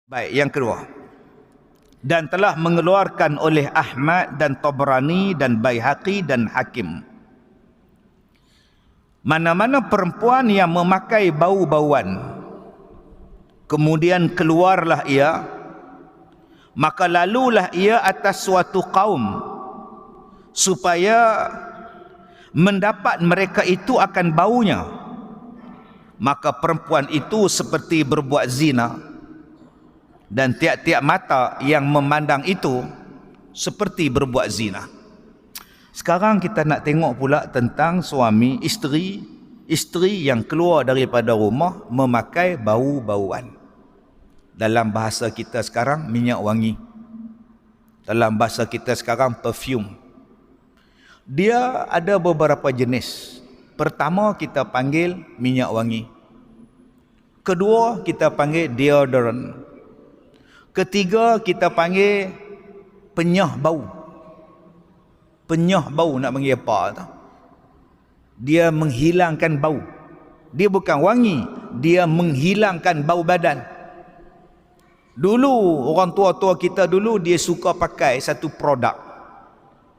Baik, yang kedua. Dan telah mengeluarkan oleh Ahmad dan Tabrani dan Baihaqi dan Hakim. Mana-mana perempuan yang memakai bau-bauan, kemudian keluarlah ia, maka lalulah ia atas suatu kaum, supaya mendapat mereka itu akan baunya, maka perempuan itu seperti berbuat zina, dan tiap-tiap mata yang memandang itu seperti berbuat zina. Sekarang kita nak tengok pula tentang suami isteri yang keluar daripada rumah memakai bau-bauan. Dalam bahasa kita sekarang minyak wangi. Dalam bahasa kita sekarang perfume. Dia ada beberapa jenis. Pertama kita panggil minyak wangi. Kedua kita panggil deodorant. Ketiga kita panggil penyah bau. Penyah bau nak panggil apa tu? Dia menghilangkan bau. Dia bukan wangi, dia menghilangkan bau badan. Dulu orang tua-tua kita dulu dia suka pakai satu produk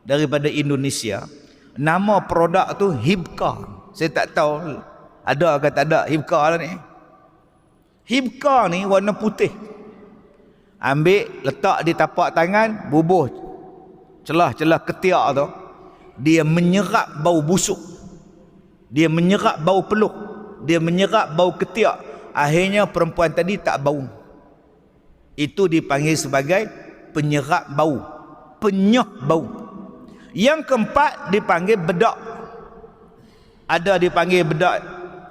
daripada Indonesia. Nama produk tu Hibka. Saya tak tahu ada ke tak ada Hibka lah ni. Hibka ni warna putih. Ambil letak di tapak tangan, bubuh celah-celah ketiak tu, dia menyerap bau busuk, dia menyerap bau peluh, dia menyerap bau ketiak. Akhirnya perempuan tadi tak bau. Itu dipanggil sebagai penyerap bau, penyah bau. Yang keempat dipanggil bedak. Ada dipanggil bedak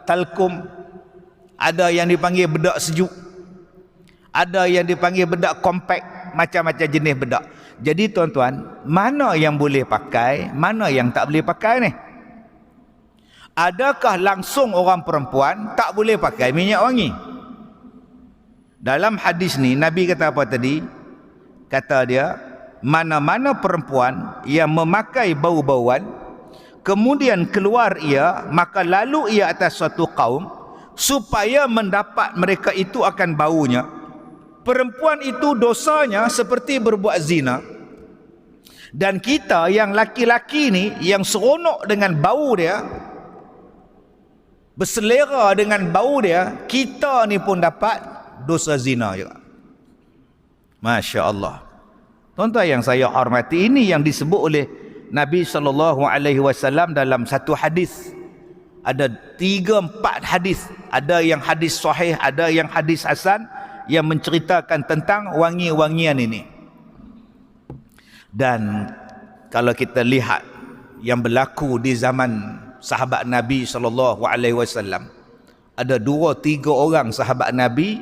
talkum, ada yang dipanggil bedak sejuk, ada yang dipanggil bedak kompak, macam-macam jenis bedak. Jadi tuan-tuan, mana yang boleh pakai, mana yang tak boleh pakai ni? Adakah langsung orang perempuan tak boleh pakai minyak wangi? Dalam hadis ni Nabi kata apa tadi? Kata dia, mana-mana perempuan yang memakai bau-bauan, kemudian keluar ia, maka lalu ia atas suatu kaum, supaya mendapat mereka itu akan baunya. Perempuan itu dosanya seperti berbuat zina. Dan kita yang laki-laki ni, yang seronok dengan bau dia, berselera dengan bau dia, kita ni pun dapat dosa zina juga. Masya Allah. Tuan-tuan yang saya hormati, ini yang disebut oleh Nabi SAW dalam satu hadis. Ada 3-4 hadis. Ada yang hadis sahih, ada yang hadis hasan, yang menceritakan tentang wangi-wangian ini. Dan kalau kita lihat yang berlaku di zaman sahabat Nabi SAW, ada 2-3 orang sahabat Nabi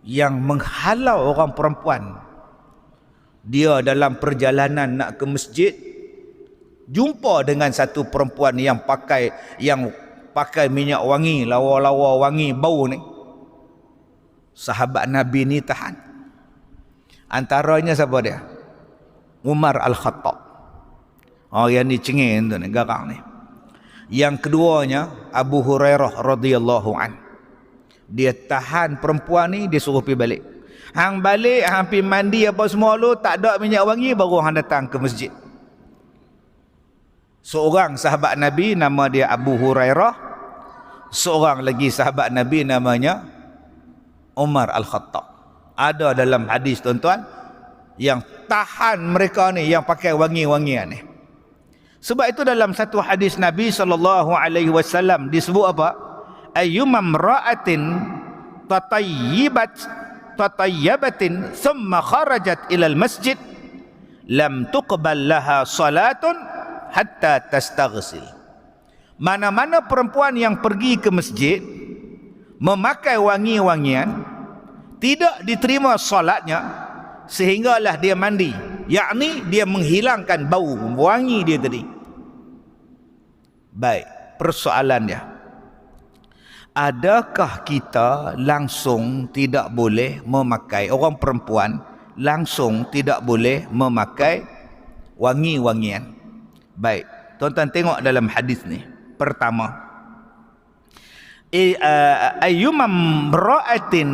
yang menghalau orang perempuan. Dia dalam perjalanan nak ke masjid, jumpa dengan satu perempuan yang pakai minyak wangi, lawa-lawa wangi bau ni. Sahabat Nabi ni tahan. Antaranya siapa dia? Umar Al-Khattab. Yang ni cengeng tu ni, garang ni. Yang keduanya Abu Hurairah radhiyallahu an. Dia tahan perempuan ni, dia suruh pergi balik. Hang balik, hang pergi mandi apa semua lu, tak ada minyak wangi, baru hang datang ke masjid. Seorang sahabat Nabi nama dia Abu Hurairah. Seorang lagi sahabat Nabi namanya Umar Al-Khattab. Ada dalam hadis tuan-tuan yang tahan mereka ni, yang pakai wangi-wangian ni. Sebab itu dalam satu hadis Nabi SAW disebut apa? Ayyumam ra'atin tatayyabatin thumma kharajat ilal masjid lam tuqbal laha salatun hatta tastaghsil. Mana-mana perempuan yang pergi ke masjid memakai wangi-wangian, tidak diterima solatnya sehinggalah dia mandi, yakni dia menghilangkan bau wangi dia tadi. Baik, persoalan dia, adakah kita langsung tidak boleh memakai, orang perempuan langsung tidak boleh memakai wangi-wangian? Baik, tuan-tuan tengok dalam hadis ni. Pertama, ayyumam ra'atin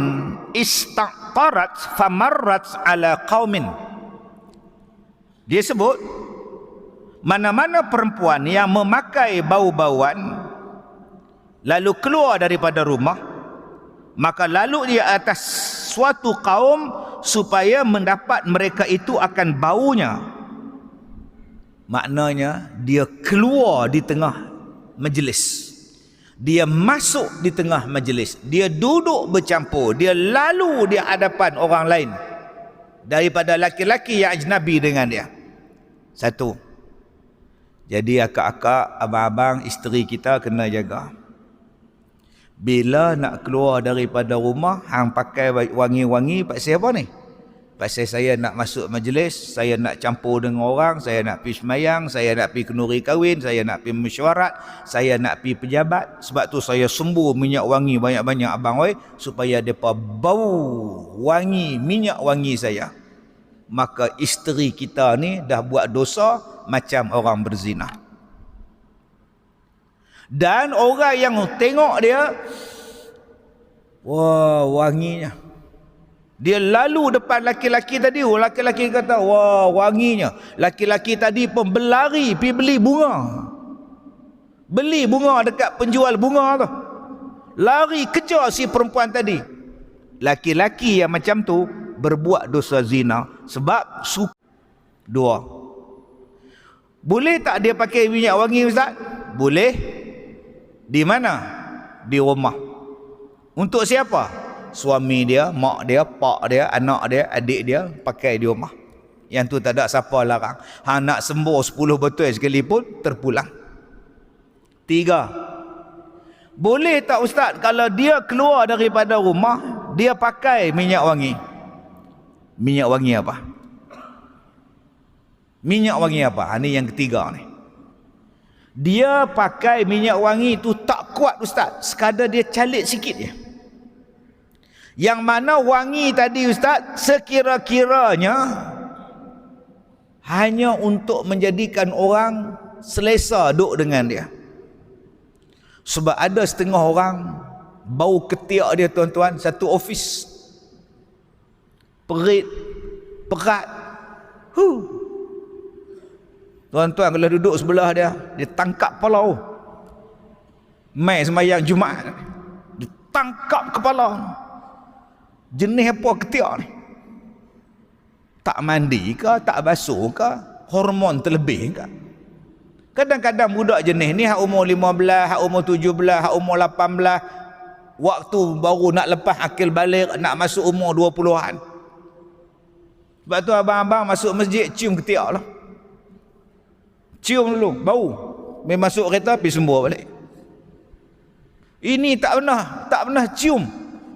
fa'atarat famarrat ala qaumin. Dia sebut mana-mana perempuan yang memakai bau-bauan lalu keluar daripada rumah, maka lalu dia atas suatu kaum supaya mendapat mereka itu akan baunya. Maknanya dia keluar di tengah majlis, dia masuk di tengah majlis, dia duduk bercampur, dia lalu di hadapan orang lain daripada laki-laki yang ajnabi dengan dia. Satu. Jadi akak-akak, abang-abang, isteri kita kena jaga. Bila nak keluar daripada rumah, hang pakai wangi-wangi pasal apa ni? Pasal saya nak masuk majlis, saya nak campur dengan orang, saya nak pergi semayang, saya nak pergi kenduri kahwin, saya nak pergi mesyuarat, saya nak pergi pejabat. Sebab tu saya sembur minyak wangi banyak-banyak abang oi, supaya depa bau wangi minyak wangi saya. Maka isteri kita ni dah buat dosa macam orang berzina. Dan orang yang tengok dia, wah wanginya, dia lalu depan laki-laki tadi, laki-laki kata wah wanginya. Laki-laki tadi pun berlari pergi beli bunga, beli bunga dekat penjual bunga tu, lari kejar si perempuan tadi. Laki-laki yang macam tu berbuat dosa zina sebab suka. Dua, boleh tak dia pakai minyak wangi, ustaz? Boleh. Di mana? Di rumah. Untuk siapa? Suami dia, mak dia, pak dia, anak dia, adik dia pakai di rumah. Yang tu tak ada siapa larang. Hang nak sembur 10 botol sekalipun terpulang. 3, boleh tak ustaz kalau dia keluar daripada rumah, dia pakai minyak wangi? Minyak wangi apa? Minyak wangi apa? Ini yang ketiga ni. Dia pakai minyak wangi tu tak kuat ustaz, sekadar dia calit sikit je. Yang mana wangi tadi ustaz sekira-kiranya hanya untuk menjadikan orang selesa duduk dengan dia. Sebab ada setengah orang bau ketiak dia tuan-tuan, satu ofis perit, perat, tuan-tuan kalau duduk sebelah dia, dia tangkap kepala. Mai sembahyang Jumaat, dia tangkap kepala. Jenis apa ketiak ni? Tak mandi ke, tak basuh ke, hormon terlebih ke? Kadang-kadang budak jenis ni hak umur 15, hak umur 17, hak umur 18, waktu baru nak lepas akil balik, nak masuk umur 20-an. Sebab tu abang-abang masuk masjid cium ketiak lah. Cium dulu, bau. Memang masuk kereta, pergi sembur balik. Ini tak pernah cium.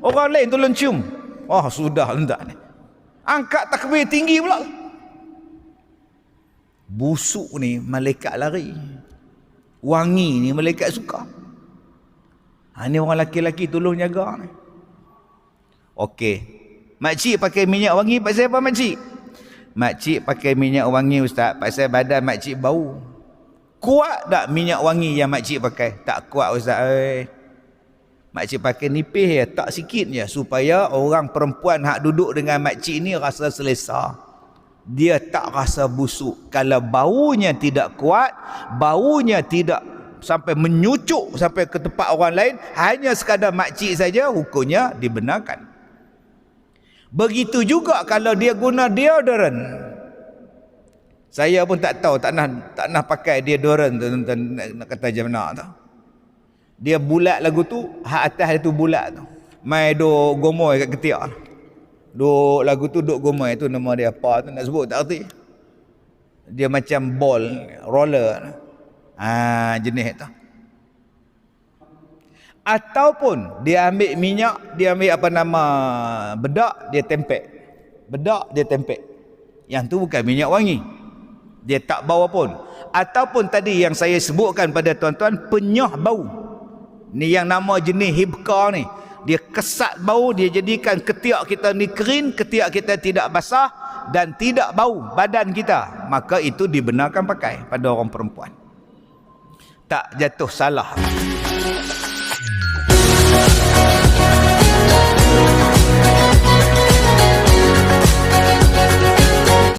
Orang lain tolong cium. Oh sudah hendak ni. Angkat takbir tinggi pula. Busuk ni malaikat lari. Wangi ni malaikat suka. Ni orang laki-laki tolong jaga ni. Okey. Makcik pakai minyak wangi pasal apa makcik? Makcik pakai minyak wangi ustaz pasal badan makcik bau. Kuat tak minyak wangi yang makcik pakai? Tak kuat ustaz. Makcik pakai nipis je, tak sikit je, supaya orang perempuan hak duduk dengan makcik ni rasa selesa. Dia tak rasa busuk. Kalau baunya tidak kuat, baunya tidak sampai menyucuk sampai ke tempat orang lain, hanya sekadar makcik saja, hukumnya dibenarkan. Begitu juga kalau dia guna deodorant. Saya pun tak tahu, tak nak pakai deodorant tu, nak kata macam mana tu. Dia bulat lagu tu, hak atas dia tu bulat tu. Mai duk gomoy kat ketiak. Duk lagu tu duk gomoy tu, nama dia apa tu nak sebut tak erti. Dia macam ball, roller. Jenis tu. Ataupun dia ambil minyak, dia ambil apa nama bedak, dia tempek. Bedak dia tempek. Yang tu bukan minyak wangi. Dia tak bau pun. Ataupun tadi yang saya sebutkan pada tuan-tuan, penyah bau. Ni yang nama jenis hibka ni. Dia kesat bau, dia jadikan ketiak kita ni kering, ketiak kita tidak basah dan tidak bau badan kita. Maka itu dibenarkan pakai pada orang perempuan. Tak jatuh salah.